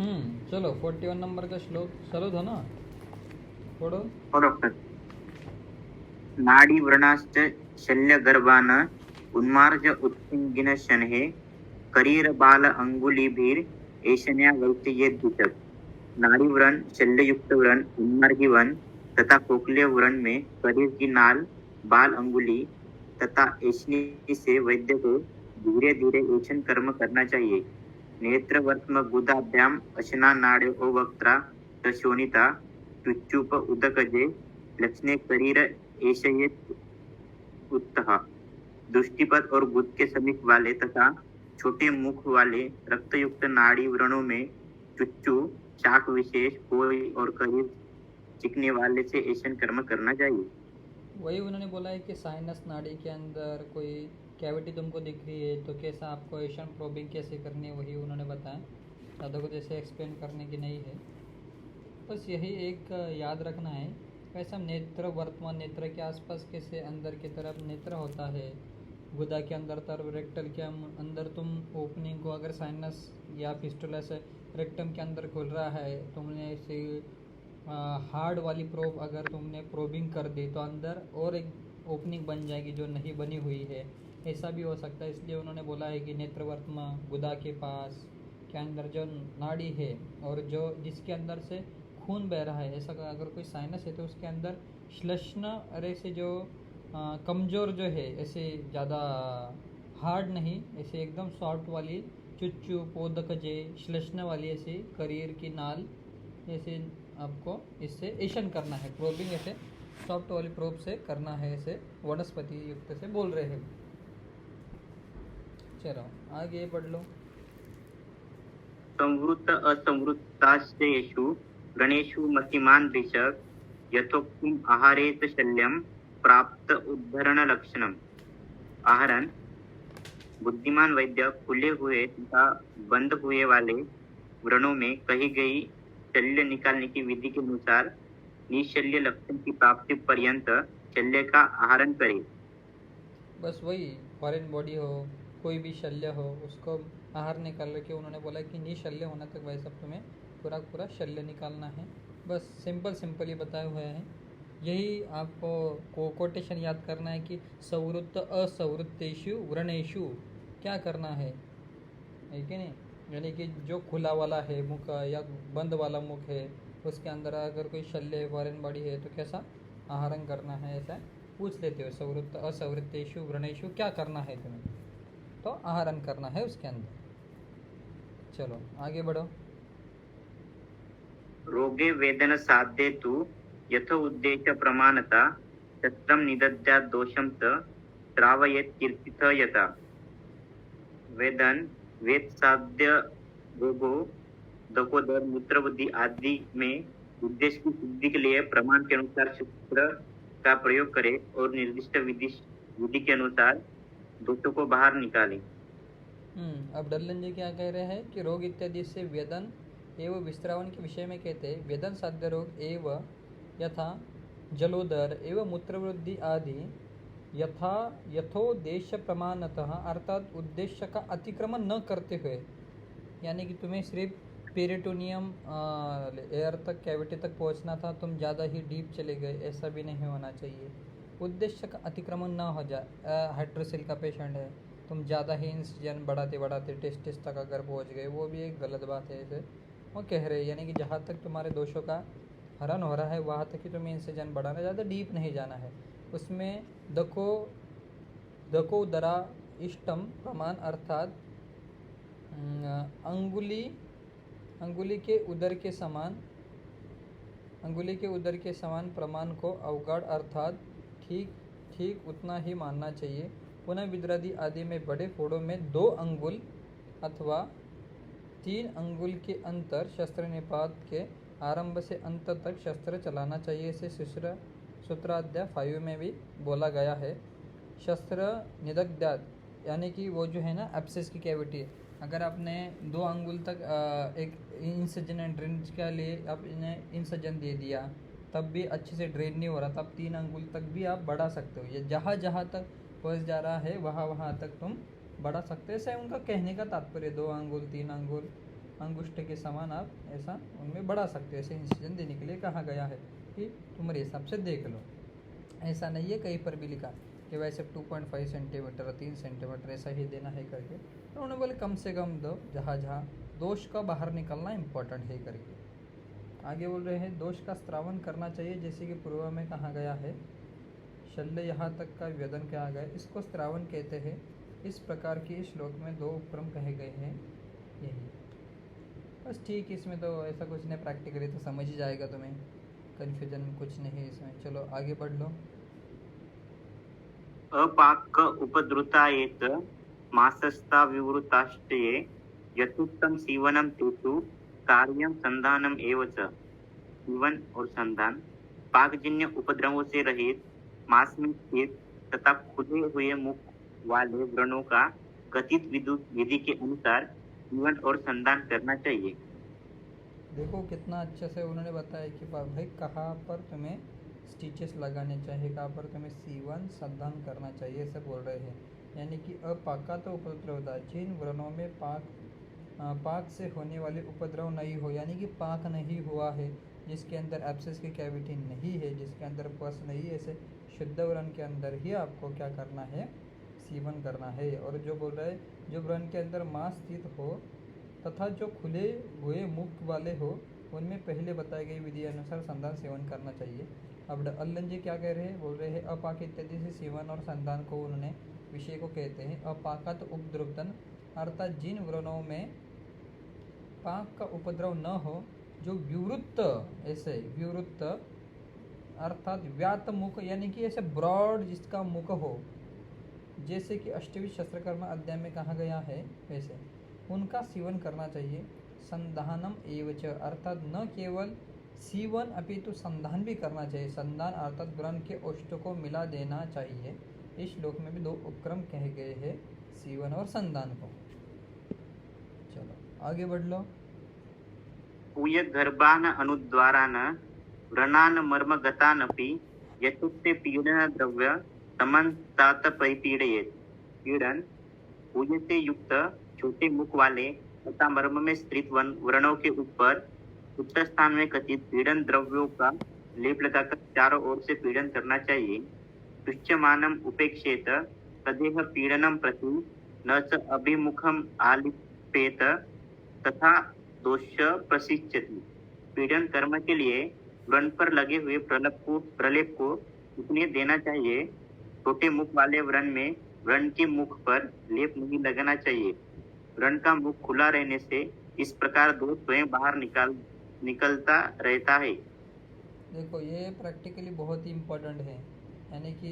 चलो 41 नंबर का श्लोक चलो था ना, पढ़ो। और डॉक्टर नाड़ी व्रणाश्च शल्यगर्भान् उन्मार्ज उत्सृंगिन शनैः करीर बाल अंगुलीभिर ऐशन्या वैश्येद्युतक। नाड़ी व्रण, शल्ययुक्त व्रण, उन्मार्गी व्रण तथा कोकलीय व्रण में करीर की नाल, बाल अंगुली तथा ऐशनी से वैद्य को धीरे धीरे ऐशन कर्म करना चाहिए। नेत्रवर्त्म गुदाभ्याम अशना नाड्यो वक्त्रा शोणिता चुच्चूप उदकजे लक्षणे करीर ऐशयेत उत्तः। दृष्टिपथ और गुद के समीप वाले तथा छोटे मुख वाले रक्तयुक्त नाड़ी व्रणों में चुच्चू, शाक विशेष, कोई और करीब चिकने वाले से ऐशन कर्म करना चाहिए। वही उन्होंने बोला है कि साइनस नाड़ी के अंदर कोई कैविटी तुमको दिख रही है तो कैसा आपको एशन प्रोबिंग कैसे करनी है, वही उन्होंने बताया। ज़्यादा कुछ ऐसे एक्सप्लेन करने की नहीं है, बस यही एक याद रखना है। वैसा नेत्र वर्तमान नेत्र के आसपास कैसे अंदर की तरफ नेत्र होता है, गुदा के अंदर तरफ रेक्टल के अंदर तुम ओपनिंग को अगर साइनस या फिस्टुला से रेक्टम के अंदर खुल रहा है, तुमने इसे हार्ड वाली प्रोब अगर तुमने प्रोबिंग कर दी तो अंदर और एक ओपनिंग बन जाएगी जो नहीं बनी हुई है, ऐसा भी हो सकता है। इसलिए उन्होंने बोला है कि नेत्रवर्त्मा गुदा के पास के अंदर जो नाड़ी है और जो जिसके अंदर से खून बह रहा है, ऐसा अगर कोई साइनस है तो उसके अंदर श्लष्ण अरे से जो कमज़ोर जो है, ऐसे ज़्यादा हार्ड नहीं, ऐसे एकदम सॉफ्ट वाली चुच्चू पोदकजे श्लष्ण वाली ऐसी करीर की नाल, ऐसे आपको इससे ऐशन करना है। प्रोबिंग ऐसे सॉफ्ट वाली प्रोब से करना है, ऐसे वनस्पति युक्त से बोल रहे हैं। चलो आगे पढ़ लो। संवृत्त असंवृत्ताश्चयेषु गणेषु मतिमान ऋषभ यथोक्तम आहारेत शल्यम प्राप्त उद्धरण लक्षणम। आहरण बुद्धिमान वैद्य खुले हुए तथा बंद हुए वाले व्रणों में कही गई शल्य निकालने की विधि के अनुसार निशल्य लक्षण की प्राप्ति पर्यंत शल्य का आहरण करे। बस वही फॉरेन बॉडी हो, कोई भी शल्य हो, उसको आहार निकाल के उन्होंने बोला कि निशल्य होने तक वैसा तुम्हें पूरा पूरा शल्य निकालना है। बस सिंपल सिंपल ही बताए हुए हैं। यही आपको कोटेशन याद करना है कि संवृत्त असंवृत्तेषु व्रणेषु क्या करना है कि नहीं। यानी कि जो खुला वाला है मुख या बंद वाला मुख है, उसके अंदर अगर कोई शल्य फॉरेन बॉडी है तो कैसा आहरण करना है, ऐसा पूछ लेते हो। संवृत्त असंवृत्तेषु व्रणेषु क्या करना है तुम्हें, तो आहरण करना है उसके अंदर। चलो आगे बढ़ो। रोगे वेदन साध्ये तु यथ उद्देश्य प्रमाणता शस्त्रम निदध्यात् दोषम च श्रावयेत् कीर्तिथ यथा। वेदन वेद साध्य रोगों दकोदर मूत्र बुद्धि आदि में उद्देश्य की सिद्धि के लिए प्रमाण के अनुसार शस्त्र का प्रयोग करे और निर्दिष्ट विधि के अनुसार दोषों को बाहर निकाले। अब डल्लन जी क्या कह रहे हैं कि रोग इत्यादि से वेदन एवं विस्त्रावन के विषय में कहते हैं, वेदन साध्य रोग एवं यथा जलोदर एवं मूत्रवृद्धि आदि यथा यथोद्देश्य प्रमाणतः अर्थात उद्देश्य का अतिक्रमण न करते हुए, यानी कि तुम्हें सिर्फ पेरिटोनियम एयर तक कैविटी तक पहुंचना था, तुम ज़्यादा ही डीप चले गए, ऐसा भी नहीं होना चाहिए। उद्देश्य का अतिक्रमण ना हो जाए। हाइड्रोसिल का पेशेंट है, तुम ज़्यादा ही इंसिजन बढ़ाते बढ़ाते टेस्टिस तक अगर पहुंच गए, वो भी एक गलत बात है। ऐसे वो कह रहे हैं यानी कि जहाँ तक तुम्हारे दोषों का हरण हो रहा है वहाँ तक ही तुम्हें इंसिजन बढ़ाना, ज़्यादा डीप नहीं जाना है। उसमें दको दको दरा इष्टम प्रमाण अर्थात अंगुली के उदर के समान प्रमाण को अवगाढ़ अर्थात ठीक ठीक उतना ही मानना चाहिए। पुनः विद्रादि आदि में बड़े फोड़ों में 2 अंगुल अथवा 3 अंगुल के अंतर शस्त्र निपात के आरंभ से अंत तक शस्त्र चलाना चाहिए। इसे सूत्राध्याय 5 में भी बोला गया है। शस्त्र निदग्धात यानी कि वो जो है ना एब्सेस की कैविटी, अगर आपने 2 अंगुल तक एक इंसजन एंड ड्रेनेज के लिए आपने इंसजन दे दिया तब भी अच्छे से ड्रेन नहीं हो रहा, तब 3 अंगुल तक भी आप बढ़ा सकते हो। ये जहाँ जहाँ तक पहुँच जा रहा है वहाँ वहाँ तक तुम बढ़ा सकते हो। ऐसा उनका कहने का तात्पर्य 2 अंगुल 3 अंगुल अंगुष्ठ के समान आप ऐसा उनमें बढ़ा सकते हो। ऐसे इंसिजन देने के लिए कहा गया है कि तुम्हारे हिसाब से देख लो। ऐसा नहीं है कहीं पर भी लिखा कि वैसे 2.5 सेंटीमीटर 3 सेंटीमीटर ऐसा ही देना है करके। तो उन्होंने बोले कम से कम दो, जहाँ जहाँ दोष का बाहर निकलना इम्पोर्टेंट है करके। आगे बोल रहे हैं दोष का स्त्रावन करना चाहिए, जैसे कि पूर्व में कहा गया है। शल्य यहाँ तक का व्यदन किया गया, इसको स्त्रावन कहते हैं। इस प्रकार की इस श्लोक में दो उपक्रम कहे गए हैं, यही बस ठीक। इसमें तो ऐसा कुछ नहीं, प्रैक्टिकली तो समझ ही जाएगा तुम्हें, कन्फ्यूजन कुछ नहीं है इसमें। चलो आगे बढ़ लो। अपाक उपद्रुतायेत मासस्ता विवृताश्चये यथोक्तं सीवनं तेषु कार्यं संधानम एव च। सीवन और संधान पाकजन्य उपद्रवों से रहित मांस में स्थित तथा खुले हुए मुख वाले व्रणों का कथित विधि के अनुसार सीवन और संधान करना चाहिए। देखो कितना अच्छे से उन्होंने बताया कि भाई कहाँ पर तुम्हें स्टिचेस लगाने चाहिए, कहाँ पर तुम्हें सीवन संधान करना चाहिए, ऐसे बोल रहे हैं। यानी कि अपाका तो उपद्रव था, जिन व्रणों में पाक से होने वाले उपद्रव नहीं हो, यानी कि पाक नहीं हुआ है, जिसके अंदर एब्सेस की कैविटी नहीं है, जिसके अंदर पस नहीं है, ऐसे शुद्ध व्रण के अंदर ही आपको क्या करना है, सीवन करना है। और जो बोल रहा है जो व्रण के अंदर मांस स्थित हो तथा जो खुले हुए मुख वाले हो, उनमें पहले बताई गई विधि अनुसार संधान सेवन करना चाहिए। अब अल्लन जी क्या कह रहे हैं, बोल रहे हैं अपाक इत्यादि से सेवन और संधान को उन्होंने विषय को कहते हैं अपाकत उपद्रुतन, अर्थात जिन व्रणों में पाक का उपद्रव न हो, जो विवृत्त, ऐसे विवृत्त अर्थात व्यात मुख, यानी कि ऐसे ब्रॉड जिसका मुख हो, जैसे कि अष्टवी शस्त्रकर्म अध्याय में कहा गया है, वैसे उनका सीवन करना चाहिए। संधानम एवच, अर्थात न केवल सीवन अपितु संधान भी करना चाहिए। संधान अर्थात व्रण के ओष्ठ को मिला देना चाहिए। इस श्लोक में भी दो उपक्रम कहे गए हैं, सीवन और संधान को। चलो आगे बढ़ लो। पूय गर्भान अनुद्वारान व्रणान मर्मगतानपि यथोक्ते पीडन द्रव्य समन्तात परिपीडयेत्। पीड़न पूय से युक्त छोटे मुख वाले तथा मर्म में स्थित व्रणों के ऊपर उच्च स्थान में कथित पीड़न द्रव्यों का लेप लगाकर चारों ओर से पीड़न करना चाहिए। तुच्छमानम उपेक्षेत तदेह पीड़नम प्रति न च अभिमुखम आलिपेत तथा दोष प्रसिच्यति। पीड़न कर्म के लिए व्रण पर लगे हुए प्रलेप को उतने देना चाहिए। छोटे मुख वाले व्रण में व्रण के मुख पर लेप नहीं लगाना चाहिए। व्रण का मुख खुला रहने से इस प्रकार दोष स्वयं बाहर निकलता रहता है। देखो ये प्रैक्टिकली बहुत ही इम्पोर्टेंट है, यानी कि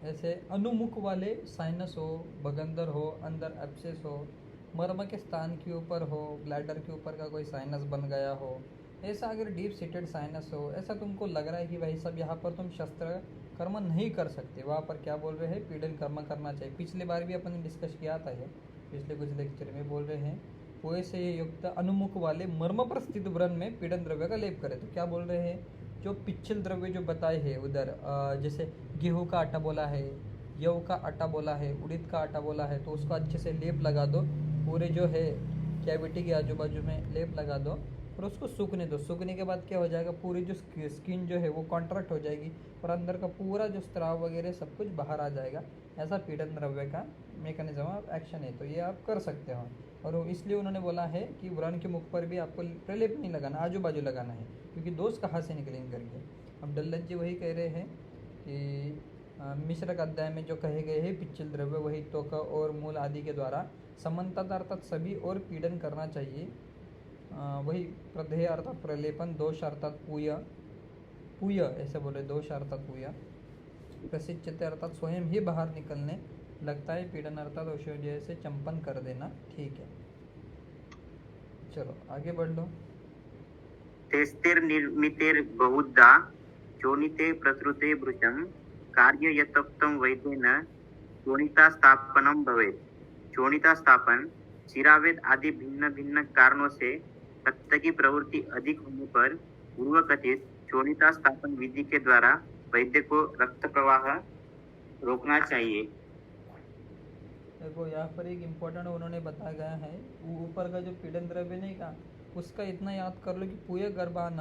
ऐसे अनुमुख वाले साइनस हो, बगंदर हो, अंदर एब्सेस हो, मर्म के स्थान के ऊपर हो, ब्लैडर के ऊपर का कोई साइनस बन गया हो, ऐसा अगर डीप सीटेड साइनस हो, ऐसा तुमको लग रहा है कि भाई सब यहाँ पर तुम शस्त्र कर्म नहीं कर सकते, वहाँ पर क्या बोल रहे हैं, पीड़न कर्म करना चाहिए। पिछले बार भी अपन ने डिस्कस किया था ये, पिछले कुछ लेक्चर में बोल रहे हैं पोए से युक्त अनुमुख वाले मर्म पर स्थित व्रण में पीड़न द्रव्य का लेप करें। तो क्या बोल रहे हैं, जो पिछल द्रव्य जो बताए हैं उधर, जैसे गेहूं का आटा बोला है, यव का आटा बोला है, उड़द का आटा बोला है, तो उसको अच्छे से लेप लगा दो, पूरे जो है कैविटी के आजू बाजू में लेप लगा दो और उसको सूखने दो। सूखने के बाद क्या हो जाएगा, पूरी जो स्किन जो है वो कॉन्ट्रैक्ट हो जाएगी और अंदर का पूरा जो स्त्राव वगैरह सब कुछ बाहर आ जाएगा। ऐसा पीड़न द्रव्य का मैकेनिज्म ऑफ एक्शन है, तो ये आप कर सकते हो। और इसलिए उन्होंने बोला है कि व्रण के मुख पर भी आपको प्रलेप नहीं लगाना, आजू बाजू लगाना है, क्योंकि दोष कहाँ से निकलेंगे करके। अब डल्लन जी वही कह रहे हैं कि मिश्रक अध्याय में जो कहे गए हैं पिछल द्रव्य वही त्वक और मूल आदि के द्वारा समन्तात अर्थात सभी और पीड़न करना चाहिए। वही प्रदेह अर्थात प्रलेपन, दोष अर्थात पूय ऐसे बोले, दोष अर्थात पूय, प्रसिद्धते अर्थात स्वयं ही बाहर निकलने लगता है, पीड़न अर्थात औषधि से चंपन कर देना। ठीक है, चलो आगे बढ़ लो। तेस्तिर निर्मितेर बहुधा चोनिते प्रसृते वृषं कार्य यथोक्तं वैद्येन चोणिता स्थापनम भवेत्। चोणिता स्थापन शिरावेद आदि भिन्न भिन्न कारणों से रक्त की प्रवृत्ति अधिक होने पर पूर्व कथित चोणिता स्थापन विधि के द्वारा वैद्य को रक्त प्रवाह रोकना चाहिए। देखो यहाँ पर एक इम्पोर्टेंट उन्होंने बताया गया है, ऊपर का जो पीड़न द्रव्य नहीं का, उसका इतना याद कर लो कि पूय गर्भान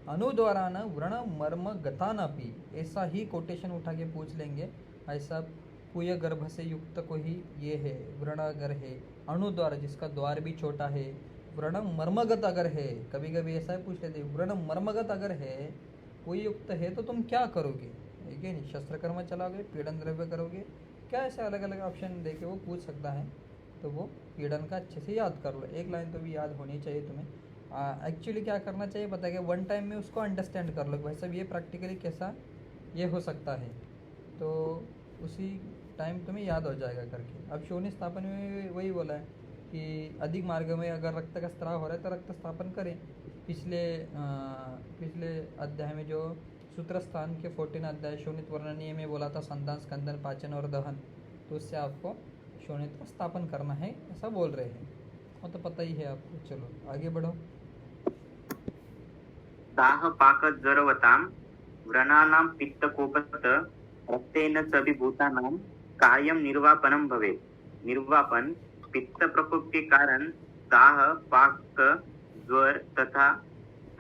अनुद्वारान व्रण मर्म गतानपि, ऐसा ही कोटेशन उठा के पूछ लेंगे भाई साहब। पूय गर्भ से युक्त कोई ये है, व्रण अगर है, अणुद्वार जिसका द्वार भी छोटा है, व्रण मर्मगत अगर है, कभी कभी ऐसा पूछ लेते व्रण मर्मगत अगर है, कोई युक्त है तो तुम क्या करोगे, ठीक है नहीं, शस्त्रकर्म चलाओगे, पीड़न द्रव्य करोगे, क्या ऐसे अलग अलग ऑप्शन देके वो पूछ सकता है। तो वो पीड़न का अच्छे से याद कर लो, एक लाइन तो भी याद होनी चाहिए तुम्हें। एक्चुअली क्या करना चाहिए पता है कि वन टाइम में उसको अंडरस्टैंड कर लो भाई साहब ये प्रैक्टिकली कैसा ये हो सकता है, तो उसी टाइम तुम्हें याद हो जाएगा करके। अब शून्य स्थापन में वही बोला है कि अधिक मार्ग में अगर रक्त का स्त्राव हो रहा है तो रक्त स्थापन करें। पिछले अध्याय में जो सूत्र स्थान के 14 अध्याय शोणित वर्णनीय में बोला था संधान स्कंदन पाचन और दहन, तो उससे आपको शोणित का स्थापन करना है ऐसा बोल रहे हैं, वो तो पता ही है आपको। चलो आगे बढ़ो। दाह पाक ज्वरवतां व्रणानां पित्तकोपत रक्तेन सविभूतानां कार्यं निर्वापनं भवेत्। निर्वापन पित्त प्रकोप के कारण दाह पाक ज्वर तथा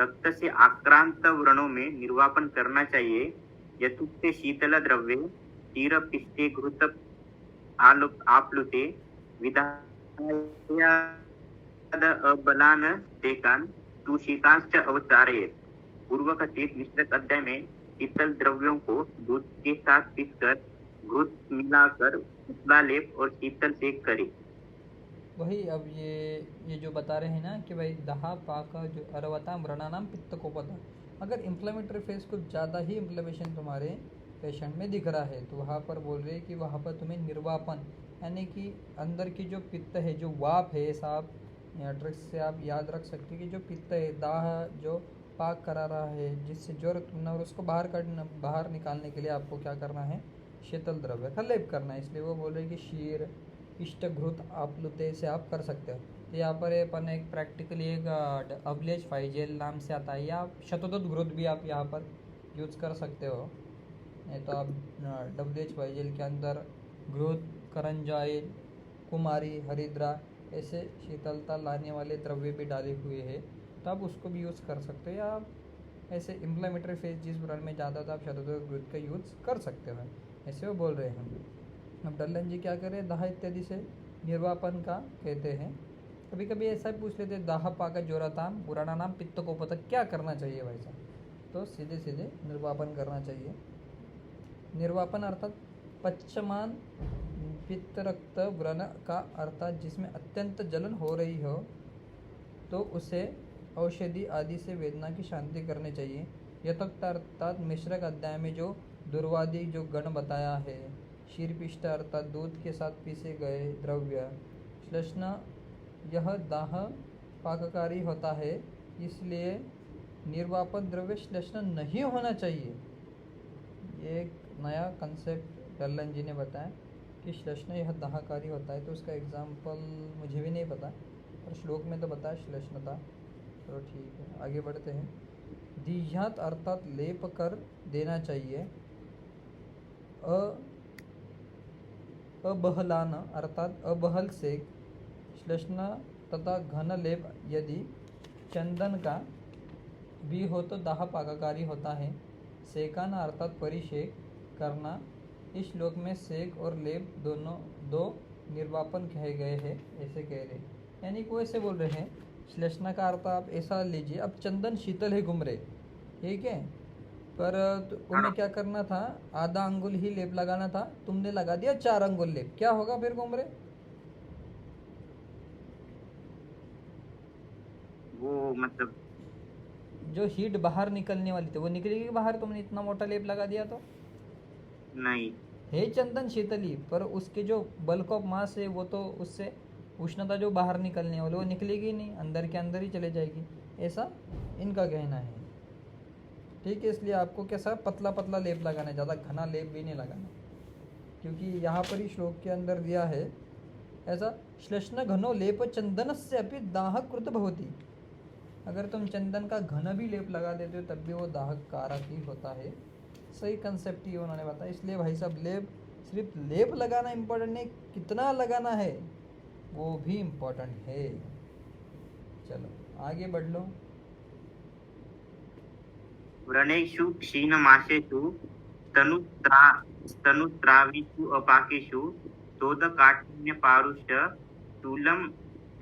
रक्त से आक्रांत व्रणों में निर्वापन करना चाहिए। यथुक्ते शीतल द्रव्ये तीर पिष्टे घृत आप्लुते विधायाद अबलान तेकान दूषिताश्च अवचारयेत्। पूर्व कथित मिश्रक अध्याय में शीतल द्रव्यों को दूध के साथ पीसकर घृत मिलाकर पतला लेप और शीतल सेक करे। वही अब ये जो बता रहे हैं ना कि भाई दहा पाक जो अरवता व्रणानाम पित्त कोपता, अगर इम्प्लेमेटरी फेज कुछ ज़्यादा ही इम्प्लीमेशन तुम्हारे पेशेंट में दिख रहा है तो वहाँ पर बोल रहे हैं कि वहाँ पर तुम्हें निर्वापन यानी कि अंदर की जो पित्त है, जो वाप है साहब, या ट्रिक्स से आप याद रख सकते हैं कि जो पित्त है दाह जो पाक करा रहा है जिससे जोर तुमने, और उसको बाहर निकालने के लिए आपको क्या करना है, शीतल द्रव्य का लेप करना है। इसलिए वो बोल रहे कि शीर इष्ट घृत आप्लुते से आप कर सकते हो। तो यहाँ पर अपन एक प्रैक्टिकली एक अवलेज फाइजेल नाम से आता है, या शतदूत घृत भी आप यहाँ पर यूज़ कर सकते हो। नहीं तो आप डब्ल्यूएच फाइजेल के अंदर घृत, करंजाइल, कुमारी, हरिद्रा ऐसे शीतलता लाने वाले द्रव्य भी डाले हुए हैं, तो आप उसको भी यूज़ कर सकते हो। या आप ऐसे इम्प्लेमेटरी फेज जिस ब्रांड में ज़्यादा था आप शतदूत घृत का यूज़ कर सकते हो, ऐसे वो बोल रहे हैं। अब डल्लन जी क्या करें, दाह इत्यादि से निर्वापन का कहते हैं। कभी कभी ऐसा ही पूछ लेते दाह पाक जोराताम पुराना नाम पित्त को पता क्या करना चाहिए भाई साहब, तो सीधे सीधे निर्वापन करना चाहिए। निर्वापन अर्थात पश्चमान पित्त रक्त व्रण का अर्थात जिसमें अत्यंत जलन हो रही हो तो उसे औषधि आदि से वेदना की शांति करनी चाहिए। यथोक्त अर्थात मिश्रक अध्याय में जो दुर्वादि जो गण बताया है, शीरपिष्ट अर्थात दूध के साथ पीसे गए द्रव्य, श्लेष्ण यह दाह पाककारी होता है, इसलिए निर्वापन द्रव्य श्लेष्ण नहीं होना चाहिए। ये एक नया कंसेप्ट डल्लन जी ने बताया कि श्लेष्ण यह दाहकारी होता है, तो उसका एग्जाम्पल मुझे भी नहीं पता पर श्लोक में तो बताया श्लेष्णता। चलो ठीक है आगे बढ़ते हैं। दीह्यात अर्थात लेप कर देना चाहिए। अबहलान अर्थात अबहल सेक, श्लेष्ण तथा घन लेप यदि चंदन का भी हो तो दाह पाककारी होता है। सेकाना अर्थात परिषेक करना, इस श्लोक में सेक और लेप दोनों दो निर्वापन कहे गए हैं ऐसे कह रहे, यानी को ऐसे बोल रहे हैं। श्लेष्णा का अर्थ आप ऐसा लीजिए, अब चंदन शीतल है घूम रहे, ठीक है, पर तुम्हें क्या करना था, आधा अंगुल ही लेप लगाना था, तुमने लगा दिया 4 अंगुल लेप, क्या होगा फिर घूम रहे, वो मतलब जो हीट बाहर निकलने वाली थी वो निकलेगी बाहर, तुमने इतना मोटा लेप लगा दिया तो नहीं है चंदन शीतली, पर उसके जो बल्क ऑफ मास है वो तो उससे उष्णता जो बाहर निकलने वाली वो निकलेगी नहीं, अंदर के अंदर ही चले जाएगी, ऐसा इनका कहना है। ठीक है, इसलिए आपको कैसा पतला पतला लेप लगाना है, ज़्यादा घना लेप भी नहीं लगाना, क्योंकि यहाँ पर ही श्लोक के अंदर दिया है ऐसा, श्लेष्ण घनो लेप चंदन से अपनी दाह कृत भवती, अगर तुम चंदन का घन भी लेप लगा देते हो तब भी वो दाहक कारक ही होता है। सही कंसेप्ट ही उन्होंने बताया। इसलिए भाई साहब लेप सिर्फ लेप लगाना इम्पोर्टेंट नहीं, कितना लगाना है वो भी इम्पोर्टेंट है। चलो आगे बढ़ लो। व्रणेषु क्षीणमासेषु स्तनुस्राविषु अपाकेषु तोदकाठिन्यपारुष्य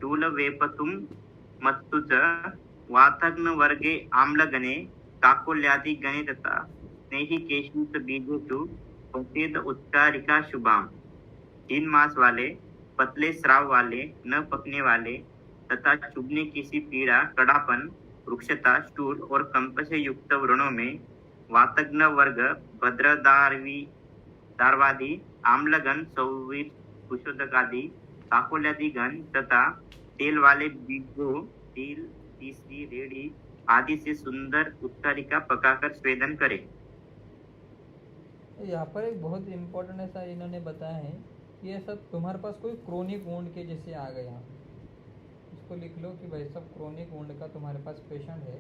शूलवेपतुं मत्तु च वातग्नवर्गे आम्लगणे काकोल्यादिगणे तथा स्नेहिकेषु च बीजेषु पचेद उत्कारिका शुभाम। 3 मास वाले, पतले स्राव वाले, न पकने वाले तथा चुभने की सी पीड़ा, कड़ापन, वृक्षता, स्टूल और कंप से युक्त व्रणों में वातग्न वर्ग, दारवादी, आम्लगन, सौवीर, कुशोदकादि, काकोल्यादि गण तथा तेल वाले बीजों, तिल, तीसरी, रेड़ी आदि से सुंदर उत्कारिका पकाकर स्वेदन करे। यहाँ पर एक बहुत इम्पोर्टेंट ऐसा इन्होंने बताया है कि ये सब तुम्हारे पास कोई क्रोनिक वुंड के जैसे आ गया, इसको लिख लो कि भाई सब क्रोनिक वुंड का तुम्हारे पास पेशेंट है।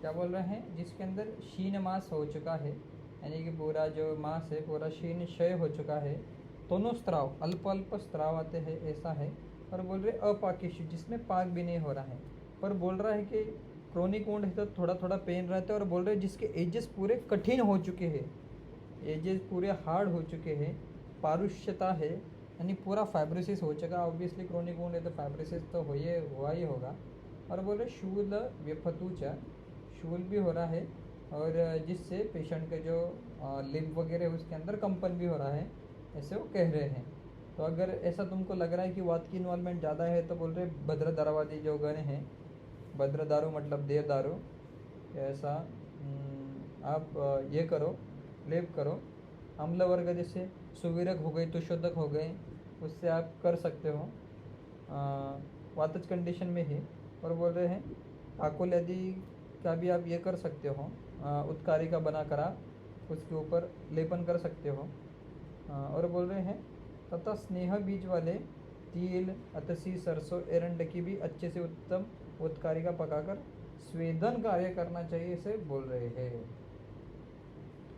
क्या बोल रहे हैं? जिसके अंदर क्षीण मास हो चुका है, यानी कि पूरा जो मास है पूरा क्षीण क्षय हो चुका है, दोनों स्त्राव अल्प अल्प स्त्राव आते हैं ऐसा है। और बोल रहे अपाकिशु, जिसमें पाक भी नहीं हो रहा है, पर बोल रहा है कि क्रोनिक वुंड है तो थोड़ा थोड़ा पेन रहता है। और बोल रहे हैं जिसके एजेस पूरे कठिन हो चुके हैं, एजेस पूरे हार्ड हो चुके हैं, पारुष्यता है यानी पूरा फाइब्रोसिस हो चुका। ऑब्वियसली क्रोनिक वुंड है तो फाइब्रोसिस तो हुआ ही होगा। और बोल रहे शूल व्यपतुचा, शूल भी हो रहा है और जिससे पेशेंट के जो लिव वगैरह है उसके अंदर कंपन भी हो रहा है, ऐसे वो कह रहे हैं। तो अगर ऐसा तुमको लग रहा है कि वात की इन्वॉल्वमेंट ज़्यादा है तो बोल रहे भद्रदारवादी जो गण हैं, भद्रदारू मतलब देवदारू, ऐसा आप ये करो, लेप करो। अम्ल वर्ग जैसे सुविरक हो गई, तुशोदक हो गए, उससे आप कर सकते हो वातज कंडीशन में ही। और बोल रहे हैं काकोल आदि का भी आप ये कर सकते हो, उत्कारिका बना कर आप उसके ऊपर लेपन कर सकते हो। और बोल रहे हैं तथा स्नेह बीज वाले तिल, अतसी, सरसों, एरंड की भी अच्छे से उत्तम उत्कारिका पकाकर स्वेदन कार्य करना चाहिए, इसे बोल रहे हैं।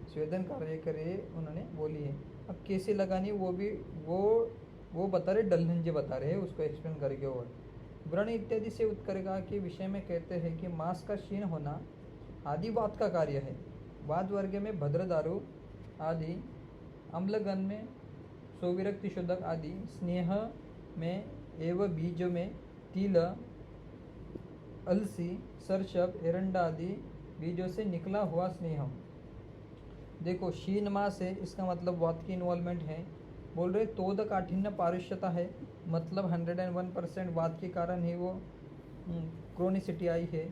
स्वेदन कार्य करे उन्होंने बोली है। अब कैसे लगानी वो बता रहे, डल्हन जी बता रहे हैं, उसको एक्सप्लेन करके। और व्रण इत्यादि से उत्कर्षा के विषय में कहते हैं कि मांस का क्षीण होना आदि वात का कार्य है। वात वर्ग में भद्रदारू आदि, अम्लगन में सोविरक्ति शोधक आदि, स्नेह में एवं बीजों में तिल, अलसी, सरसब, एरंडा आदि बीजों से निकला हुआ स्नेह। देखो क्षीण मास है, इसका मतलब वात की इन्वॉल्वमेंट है। बोल रहे तोद काठिन्य पारुष्यता है, मतलब 101% वात के कारण ही वो क्रोनिसिटी आई है।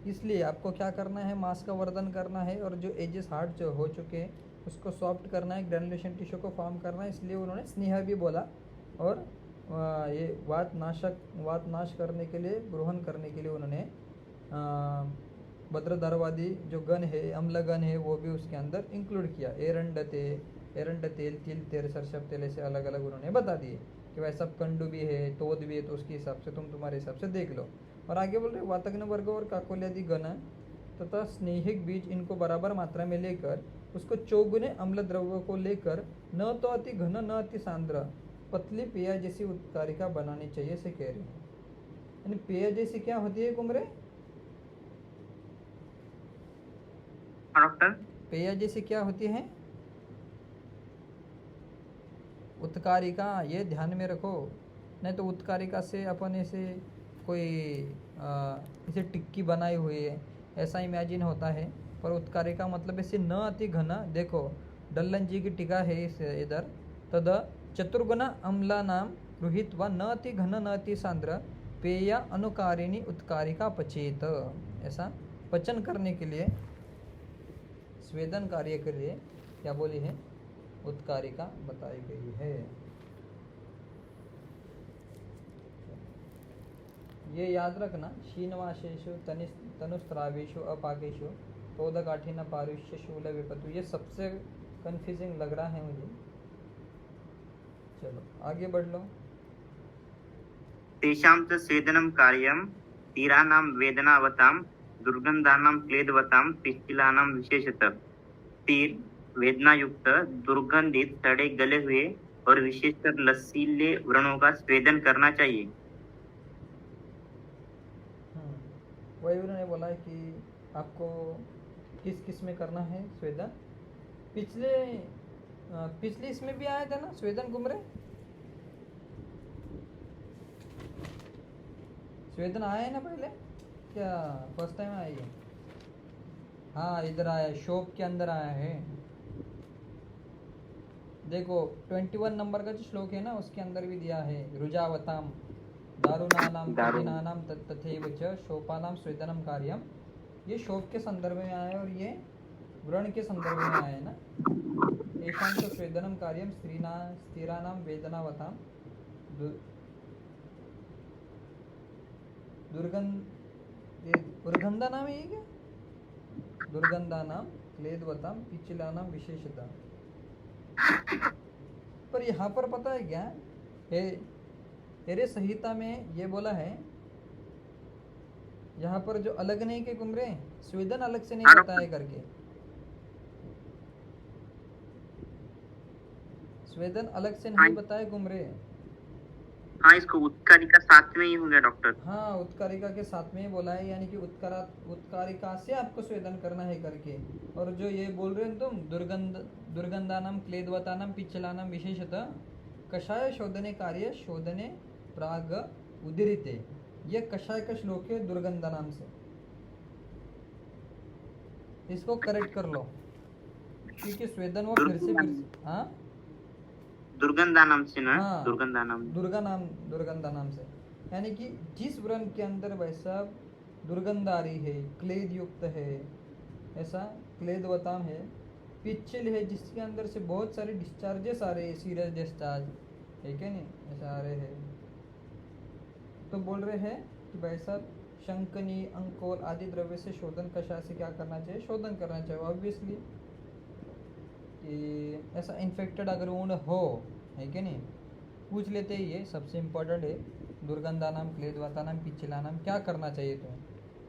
इसलिए आपको क्या करना है, मांस का वर्धन करना है और जो एजेस हार्ड जो हो चुके हैं उसको सॉफ्ट करना है, ग्रैनुलेशन टिश्यू को फॉर्म करना है। इसलिए उन्होंने स्नेह भी बोला। और ये वात नाश करने के लिए, ग्रहण करने के लिए उन्होंने भद्रदारवादी जो गण है, अम्ल गण है, वो भी उसके अंदर इंक्लूड किया। एरंड तेल, तिल तेल, सरसब तेल, ऐसे अलग अलग उन्होंने बता दिए कि भाई सब कंडू भी है, तोद भी है, तो उसके हिसाब से तुम्हारे हिसाब से देख लो। और आगे बोल रहे वातग्न वर्ग और काकोल्यादि गण तथा स्नेहिक बीज, इनको बराबर मात्रा में लेकर उसको चौगुने अम्ल द्रव्य को लेकर न तो अति घन न अति सांद्र पतली पेय जैसी उत्कारिका बनानी चाहिए, से कह रहे हैं। यानी पेय जैसी क्या होती है कुमरे? डॉक्टर पेय जैसी क्या होती है? उत्कारिका, ये ध्यान में रखो। नहीं तो उत्कारिका से अपन ऐसे कोई इसे टिक्की बनाई हुई है ऐसा इमेजिन होता है, पर उत्कारिका मतलब ऐसे न अति घन। देखो डल्लन जी की टीका है इस इधर, तद चतुर्गुण अम्ला नाम गृहीत्वा न अति घन न अति सांद्र पेय अनुकारिणी उत्कारिका पचेत। ऐसा पचन करने के लिए, स्वेदन कार्य के लिए क्या बोली है, उत्कारिका बताई गई है। ये याद रखना, क्षीणवाशेषु, तनुस्रावेषु, अपाकेषु, तोदकाठिन्य पारुष्य, शूल विपतु, ये सबसे कंफ्यूजिंग लग रहा है मुझे। चलो आगे बढ़ लो। तेषां च स्वेदनं कार्यं तीरानां वेदनावतां दुर्गन्धानां क्लेदवतां पिष्टिलानां विशेषतः। तीर वेदना युक्त दुर्गंधित सड़े गले हुए और विशेषकर लसीले व्रणों का स्वेदन करना चाहिए। वही उन्होंने बोला है कि आपको किस किस में करना है स्वेदन। पिछले इसमें भी आया था ना स्वेदन कुमरे, स्वेदन आया है ना पहले, क्या फर्स्ट टाइम आया है? हाँ इधर आया, शोप के अंदर आया है। देखो 21 नंबर का जो श्लोक है ना उसके अंदर भी दिया है, रुजावताम दारुणानाम कठिनानाम तथैव च शोपानाम स्वेदनम कार्यम। ये शोक के संदर्भ में आया है और ये व्रण के संदर्भ में आया है ना। एशां तो स्वेदनम कार्यम स्त्रीणानाम वेदनावताम दुर्गंधा नाम है क्या? दुर्गंधा नाम क्लेदवताम पिचिलानाम विशेषता। पर यहाँ पर पता है क्या तेरे संहिता में ये बोला है, यहाँ पर जो अलग नहीं के कुमरे स्वेदन अलग से नहीं बताया करके, स्वेदन अलग से नहीं बताए कुमरे। हाँ इसको उत्कारिका साथ में ही हो गया डॉक्टर। हाँ उत्कारिका के साथ में ही बोला है, यानी कि उत्कारिका से आपको स्वेदन करना है करके। और जो ये बोल रहे हो तुम दुर्गंधानाम क्लेदवतानाम पिच्छलानाम विशेषतः कषाय शोधने कार्य शोधने प्राग उदीरिते, ये कषाय का श्लोक है दुर्गंधा नाम से, इसको करेक्ट कर लो क्योंकि स्वेदन वो फिर से हाँ दुर्गंधा नाम से ना। हाँ दुर्गंधा नाम से, यानी कि जिस व्रण के अंदर वैसा दुर्गंध आ रही है, क्लेद युक्त है, ऐसा क्लेदवताम है, पिच्छल है जिसके अंदर से बहुत सारे डिस्चार्जेस आ रहे हैं, सीरियस डिस्चार्ज है क्या नहीं, ऐसा आ रहे हैं, तो बोल रहे हैं कि भाई साहब शंकनी अंकोल आदि द्रव्य से शोधन कषाय से क्या करना चाहिए, शोधन करना चाहिए ऑब्वियसली। कि ऐसा इन्फेक्टेड अगर वुंड हो है कि नहीं, पूछ लेते ही ये सबसे इम्पोर्टेंट है, दुर्गंधानाम क्लेदवतानाम पिच्छलानाम क्या करना चाहिए तुम्हें,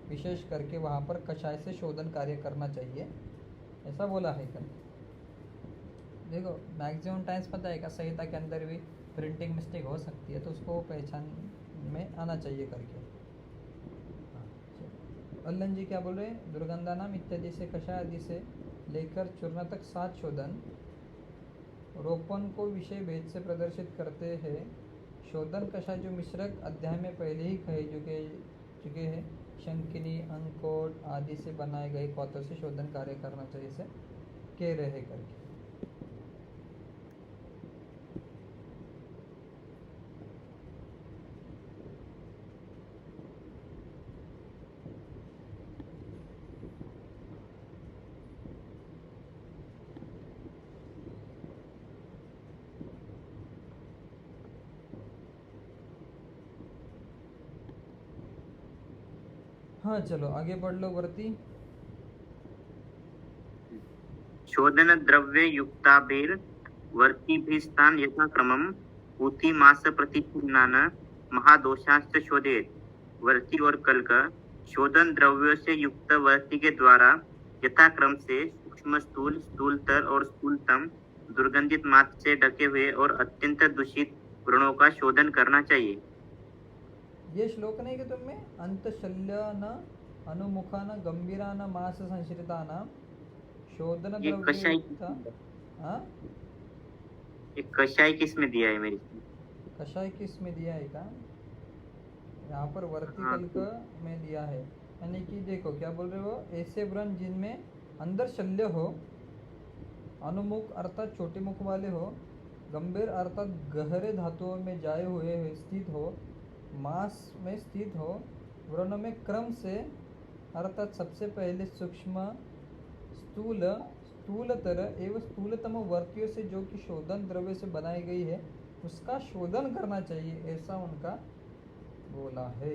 विशेष करके वहाँ पर कषाय से शोधन कार्य करना चाहिए, ऐसा बोला है कर। देखो मैक्सिमम टाइम्स पता है क्या संहिता के अंदर भी प्रिंटिंग मिस्टेक हो सकती है, तो उसको पहचान में आना चाहिए करके। अल्लन जी क्या बोल रहे हैं, दुर्गंधानाम इत्यादि से कषाय आदि से लेकर चूर्ण तक 7 शोधन रोपण को विषय भेद से प्रदर्शित करते हैं। शोधन कषाय जो मिश्रक अध्याय में पहले ही कहे चुके हैं, शंकिनी अंकोट आदि से बनाए गए पौधों से शोधन कार्य करना चाहिए से कह रहे करके। हाँ चलो आगे बढ़ लो वर्ती। शोधन द्रव्य युक्ताभिर वर्तिभिस्तान यथाक्रमम ऊति मास प्रतिचिन्नान महादोषाश्च शोधेत। वर्ती और कल्क शोधन द्रव्यों से युक्त वर्ती के द्वारा यथाक्रम से सूक्ष्म स्थूल स्थूलतर और स्थूलतम दुर्गंधित मास से ढके हुए और अत्यंत दूषित व्रणों का शोधन करना चाहिए। ये श्लोक नहीं कि तुम्हें अंतशल्य न अनुमुखा न गंभीरा न मास संश्रिता न शोधन द्रव्य कषाय किस में दिया है मेरी, कषाय किस में दिया है का, यहाँ पर वर्तिकल्क में दिया है, यानी कि देखो क्या बोल रहे हो, ऐसे व्रण जिनमें अंदर शल्य हो, अनुमुख अर्थात छोटे मुख वाले हो, गंभीर अर्थात गहरे धातुओं में जाए हुए स्थित हो, मास में स्थित हो, व्रण में क्रम से अर्थात सबसे पहले सूक्ष्म स्थूलतर एवं स्थूलतम वर्तियों से जो कि शोधन द्रव्य से बनाई गई है उसका शोधन करना चाहिए, ऐसा उनका बोला है।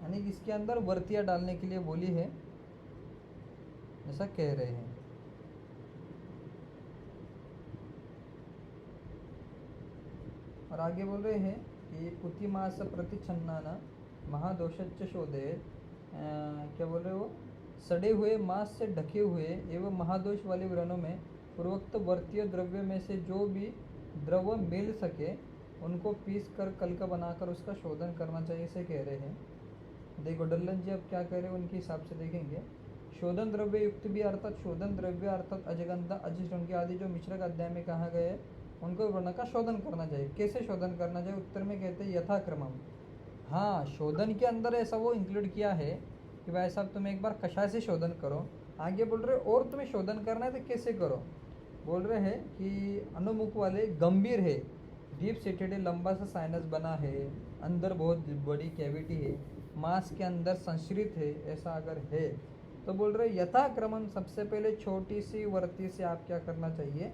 यानी इसके अंदर वर्तियाँ डालने के लिए बोली है, ऐसा कह रहे हैं। और आगे बोल रहे हैं कि उतिमास प्रतिच्छन्नान महादोषच्च शोधे, क्या बोल रहे हो, सड़े हुए मांस से ढके हुए एवं महादोष वाले व्रणों में पूर्वोक्त वर्तीय द्रव्य में से जो भी द्रव्य मिल सके उनको पीस कर कलका बनाकर उसका शोधन करना चाहिए, इसे कह रहे हैं। देखो डल्लन जी अब क्या कह रहे हैं उनके हिसाब से देखेंगे। शोधन द्रव्य युक्त भी अर्थात शोधन द्रव्य अर्थात अजगंधा अजिश्रृंगी आदि जो मिश्रक अध्याय में कहा गया है उनको वर्ण का शोधन करना चाहिए। कैसे शोधन करना चाहिए? उत्तर में कहते हैं यथाक्रमम। हाँ, शोधन के अंदर ऐसा वो इंक्लूड किया है कि भाई साहब तुम एक बार कषाय से शोधन करो। आगे बोल रहे और तुम्हें शोधन करना है तो कैसे करो? बोल रहे हैं कि अनुमुख वाले गंभीर है, डीप सेटेड है, लंबा सा साइनस बना है, अंदर बहुत बड़ी कैविटी है, मांस के अंदर संश्रित है, ऐसा अगर है तो बोल रहे यथाक्रमम सबसे पहले छोटी सी वर्ती से आप क्या करना चाहिए?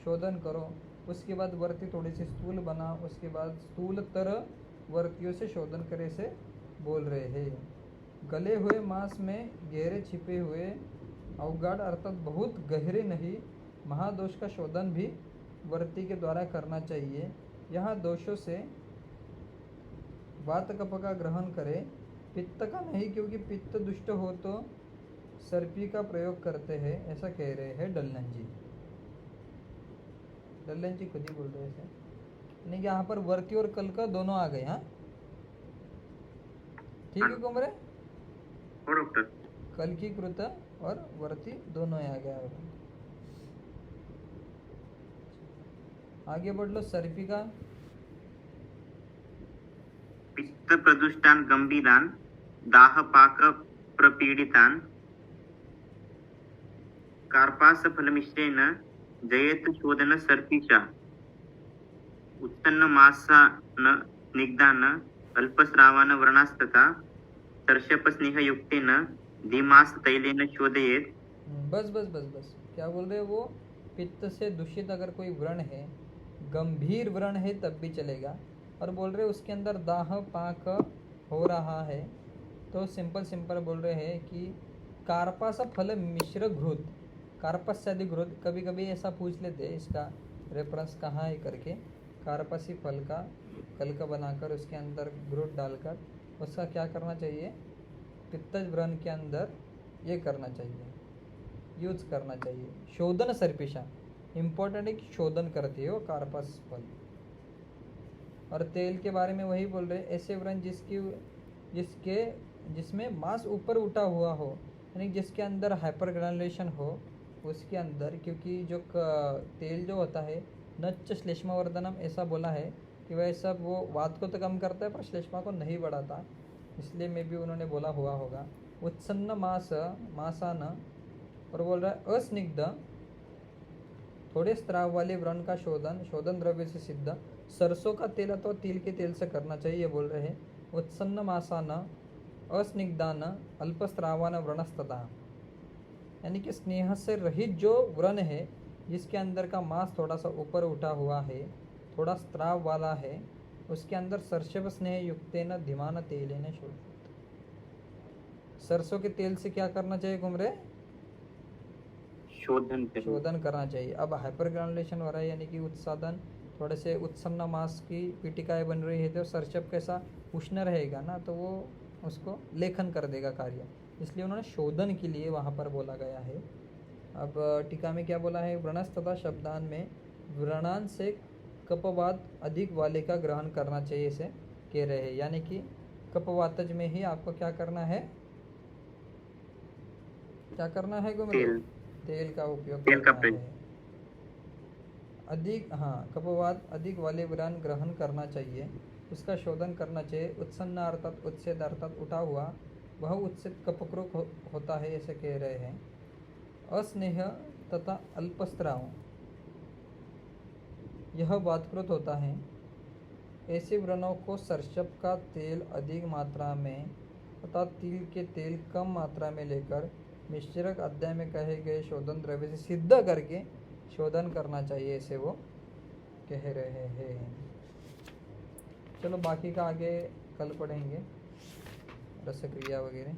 शोधन करो। उसके बाद वर्ती थोड़ी सी स्थूल बना, उसके बाद स्थूलतर वर्तियों से शोधन करे से बोल रहे हैं। गले हुए मांस में गहरे छिपे हुए अवगाढ़ अर्थात बहुत गहरे नहीं महादोष का शोधन भी वर्ती के द्वारा करना चाहिए। यहाँ दोषों से वात कफ का ग्रहण करे, पित्त का नहीं, क्योंकि पित्त दुष्ट हो तो सर्पी का प्रयोग करते हैं, ऐसा कह रहे हैं डल्लन जी। डल्लन जी खुद ही बोल रहे हैं नहीं, यहाँ पर वर्ती और कल का दोनों आ गए। हाँ ठीक है कुमरे, कल की कृत और वर्ती दोनों आ गया। आगे बढ़ लो। सर्पिका पित्त प्रदुष्टान गंभीरान दाह पाक प्रपीडितान कार्पास फलमिश्रेण जयत शोधन सर्पिशा उत्तन्न मासान स्निग्धान अल्पस्रावान व्रणास्तथा सर्षप स्नेह युक्तेन धीमास तैलेन शोधयेत। बस बस बस बस क्या बोल रहे हो? वो पित्त से दूषित अगर कोई व्रण है, गंभीर व्रण है तब भी चलेगा, और बोल रहे उसके अंदर दाह पाक हो रहा है तो सिंपल बोल रहे हैं कि कार्पास फल मिश्र घृत, कार्पस से अधिक घृत। कभी कभी ऐसा पूछ लेते हैं इसका रेफरेंस कहाँ है करके। कार्पसी फल का कलका बनाकर उसके अंदर घृत डालकर उसका क्या करना चाहिए? पित्तज व्रण के अंदर ये करना चाहिए, यूज करना चाहिए। शोधन सर्पिशा इम्पोर्टेंट है कि शोधन करती है वो कार्पस फल। और तेल के बारे में वही बोल रहे, ऐसे व्रण जिसमें मांस ऊपर उठा हुआ हो, यानी जिसके अंदर हाइपरग्रानुलेशन हो उसके अंदर, क्योंकि जो तेल जो होता है नच्च श्लेष्मवर्धनम ऐसा बोला है कि वह सब वो वात को तो कम करता है पर श्लेष्मा को नहीं बढ़ाता, इसलिए में भी उन्होंने बोला हुआ होगा। उत्सन्न मासान, और बोल रहा है अस्निग्ध थोड़े स्त्राव वाले व्रण का शोधन द्रव्य से सिद्ध सरसों का तेल अथवा तिल के तेल से करना चाहिए बोल रहे हैं। उत्सन्न मासान अस्निग्धान अल्पस्त्रावान व्रणस्तता, यानी कि स्नेह से रहित जो व्रण है जिसके अंदर का मांस थोड़ा सा ऊपर उठा हुआ है, थोड़ा स्त्राव वाला है, उसके अंदर सरसव स्नेह युक्तेन धीमान तेलेन शोधित। सरसों के तेल से क्या करना चाहिए कुमरे? शोधन करना चाहिए। अब हाइपरग्रानुलेशन हो रहा है यानी कि उत्साधन, थोड़े से उत्सन्न मांस की पीटिकाएं बन रही है तो सरसव कैसा उष्ण रहेगा ना, तो वो उसको लेखन कर देगा कार्य, इसलिए उन्होंने शोधन के लिए वहाँ पर बोला गया है। अब टीका में क्या बोला है? व्रणस तथा शब्दान में व्रणान से कपवात अधिक वाले का ग्रहण करना चाहिए, इसे कह रहे हैं। यानी कि कपवातज में ही आपको क्या करना है? क्या करना है तेल का उपयोग करना है। अधिक, हाँ, कपवात अधिक वाले व्रण ग्रहण करना चाहिए, उसका शोधन करना चाहिए। उत्सन्न अर्थात उत्सेद अर्थात उठा हुआ, वह उत्सेद कपकृत होता है, ऐसे कह रहे हैं। अस्नेह तथा अल्पस्त्राव यह वातकृत होता है। ऐसे व्रणों को सरसप का तेल अधिक मात्रा में तथा तिल के तेल कम मात्रा में लेकर मिश्रक अध्याय में कहे गए शोधन द्रव्य से सिद्ध करके शोधन करना चाहिए, ऐसे वो कह रहे हैं। चलो बाकी का आगे कल पढ़ेंगे, रसक्रिया वगैरह।